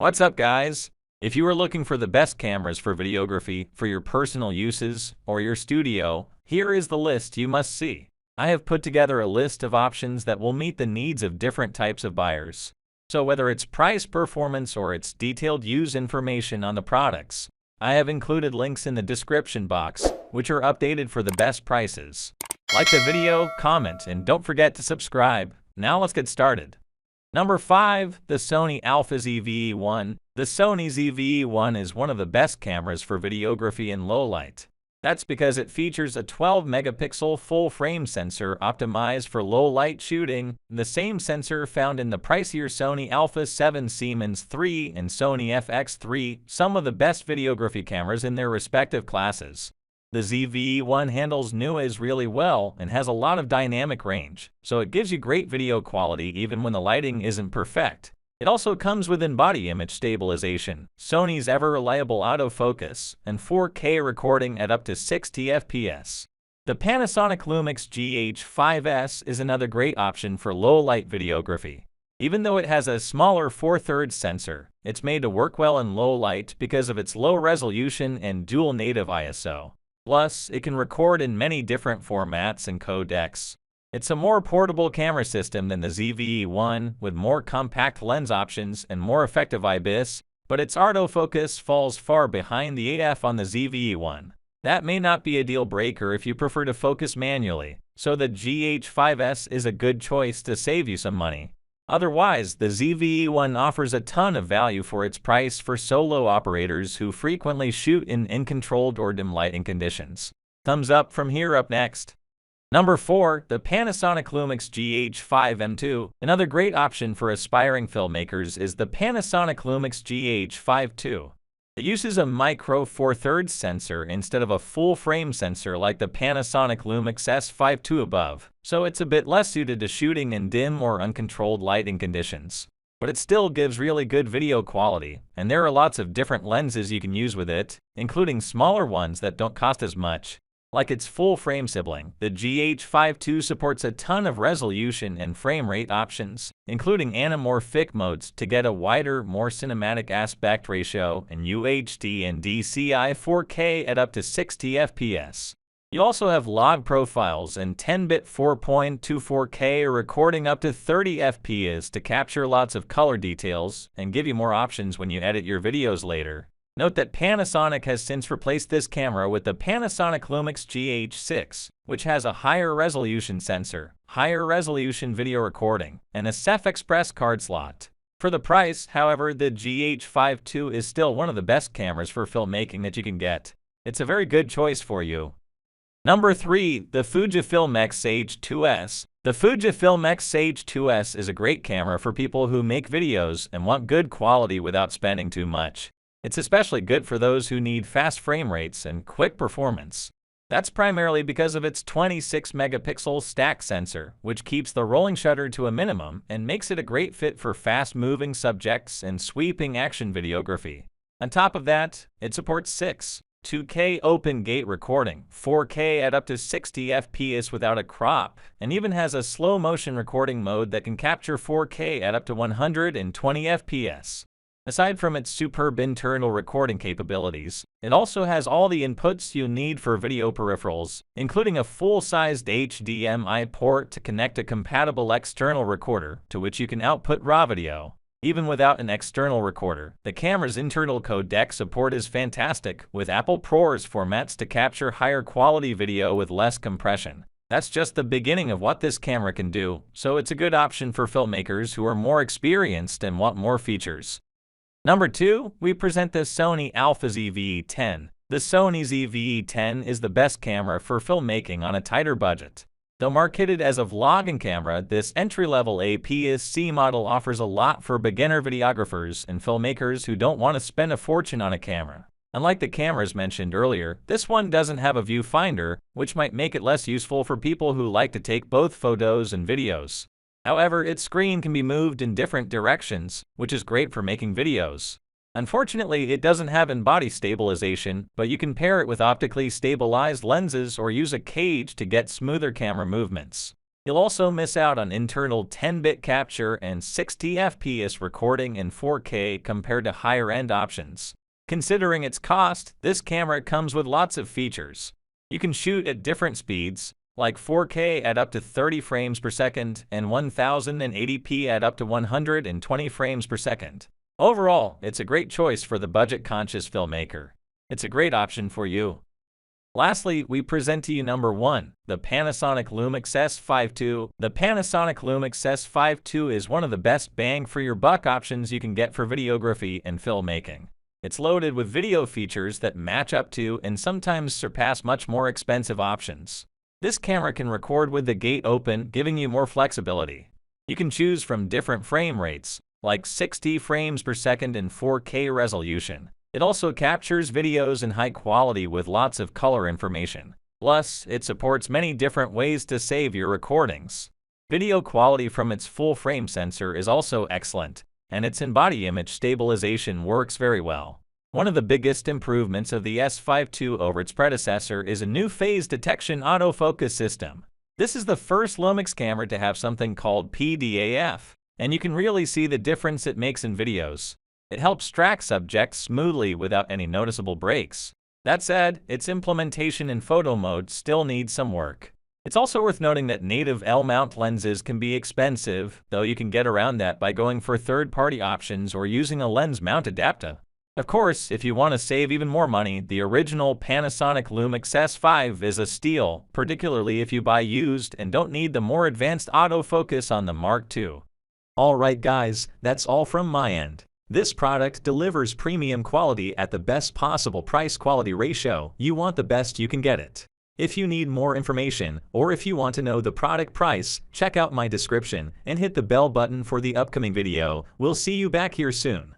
What's up, guys? If you are looking for the best cameras for videography for your personal uses or your studio, here is the list you must see. I have put together a list of options that will meet the needs of different types of buyers. So whether it's price, performance, or it's detailed use information on the products, I have included links in the description box, which are updated for the best prices. Like the video, comment, and don't forget to subscribe. Now let's get started. Number 5. The Sony ZV-E10. The Sony ZV-E10 is one of the best cameras for videography in low light. That's because it features a 12-megapixel full-frame sensor optimized for low-light shooting, the same sensor found in the pricier Sony Alpha 7 Siemens 3 and Sony FX3, some of the best videography cameras in their respective classes. The ZV-E10 handles noise really well and has a lot of dynamic range, so it gives you great video quality even when the lighting isn't perfect. It also comes with in-body image stabilization, Sony's ever-reliable autofocus, and 4K recording at up to 60 FPS. The Panasonic Lumix GH5s is another great option for low-light videography. Even though it has a smaller 4/3 sensor, it's made to work well in low light because of its low resolution and dual native ISO. Plus, it can record in many different formats and codecs. It's a more portable camera system than the ZV-E10 with more compact lens options and more effective IBIS, but its autofocus falls far behind the 8F on the ZV-E10. That may not be a deal breaker if you prefer to focus manually, so the GH5s is a good choice to save you some money. Otherwise, the ZV-E10 offers a ton of value for its price for solo operators who frequently shoot in uncontrolled or dim lighting conditions. Thumbs up from here. Up next. Number 4. The Panasonic Lumix GH5 II. Another great option for aspiring filmmakers is the Panasonic Lumix GH5 II. It uses a micro 4/3 sensor instead of a full-frame sensor like the Panasonic Lumix S5 II above, so it's a bit less suited to shooting in dim or uncontrolled lighting conditions. But it still gives really good video quality, and there are lots of different lenses you can use with it, including smaller ones that don't cost as much. Like its full-frame sibling, the GH5 II supports a ton of resolution and frame rate options, including anamorphic modes to get a wider, more cinematic aspect ratio, and UHD and DCI 4K at up to 60 FPS. You also have log profiles and 10-bit 4.24K recording up to 30 FPS to capture lots of color details and give you more options when you edit your videos later. Note that Panasonic has since replaced this camera with the Panasonic Lumix GH6, which has a higher resolution sensor, higher resolution video recording, and a CEF Express card slot. For the price, however, the GH5 II is still one of the best cameras for filmmaking that you can get. It's a very good choice for you. Number 3. The Fujifilm X-H2s. The Fujifilm X-H2s is a great camera for people who make videos and want good quality without spending too much. It's especially good for those who need fast frame rates and quick performance. That's primarily because of its 26-megapixel stack sensor, which keeps the rolling shutter to a minimum and makes it a great fit for fast-moving subjects and sweeping action videography. On top of that, it supports 2K open gate recording, 4K at up to 60 FPS without a crop, and even has a slow motion recording mode that can capture 4K at up to 120 FPS. Aside from its superb internal recording capabilities, it also has all the inputs you need for video peripherals, including a full-sized HDMI port to connect a compatible external recorder to which you can output RAW video. Even without an external recorder, the camera's internal codec support is fantastic, with Apple ProRes formats to capture higher quality video with less compression. That's just the beginning of what this camera can do, so it's a good option for filmmakers who are more experienced and want more features. Number 2, we present the Sony Alpha ZV-E10. The Sony ZV-E10 is the best camera for filmmaking on a tighter budget. Though marketed as a vlogging camera, this entry-level APS-C model offers a lot for beginner videographers and filmmakers who don't want to spend a fortune on a camera. Unlike the cameras mentioned earlier, this one doesn't have a viewfinder, which might make it less useful for people who like to take both photos and videos. However, its screen can be moved in different directions, which is great for making videos. Unfortunately, it doesn't have in-body stabilization, but you can pair it with optically stabilized lenses or use a cage to get smoother camera movements. You'll also miss out on internal 10-bit capture and 60 FPS recording in 4K compared to higher-end options. Considering its cost, this camera comes with lots of features. You can shoot at different speeds, like 4K at up to 30 frames per second and 1080p at up to 120 frames per second. Overall, it's a great choice for the budget-conscious filmmaker. It's a great option for you. Lastly, we present to you number 1, the Panasonic Lumix S5 II. The Panasonic Lumix S5 II is one of the best bang-for-your-buck options you can get for videography and filmmaking. It's loaded with video features that match up to and sometimes surpass much more expensive options. This camera can record with the gate open, giving you more flexibility. You can choose from different frame rates, like 60 frames per second and 4K resolution. It also captures videos in high quality with lots of color information. Plus, it supports many different ways to save your recordings. Video quality from its full-frame sensor is also excellent, and its in-body image stabilization works very well. One of the biggest improvements of the S5 II over its predecessor is a new phase detection autofocus system. This is the first Lumix camera to have something called PDAF, and you can really see the difference it makes in videos. It helps track subjects smoothly without any noticeable breaks. That said, its implementation in photo mode still needs some work. It's also worth noting that native L-mount lenses can be expensive, though you can get around that by going for third-party options or using a lens mount adapter. Of course, if you want to save even more money, the original Panasonic Lumix S5 is a steal, particularly if you buy used and don't need the more advanced autofocus on the Mark II. Alright guys, that's all from my end. This product delivers premium quality at the best possible price-quality ratio. You want the best, you can get it. If you need more information, or if you want to know the product price, check out my description and hit the bell button for the upcoming video. We'll see you back here soon.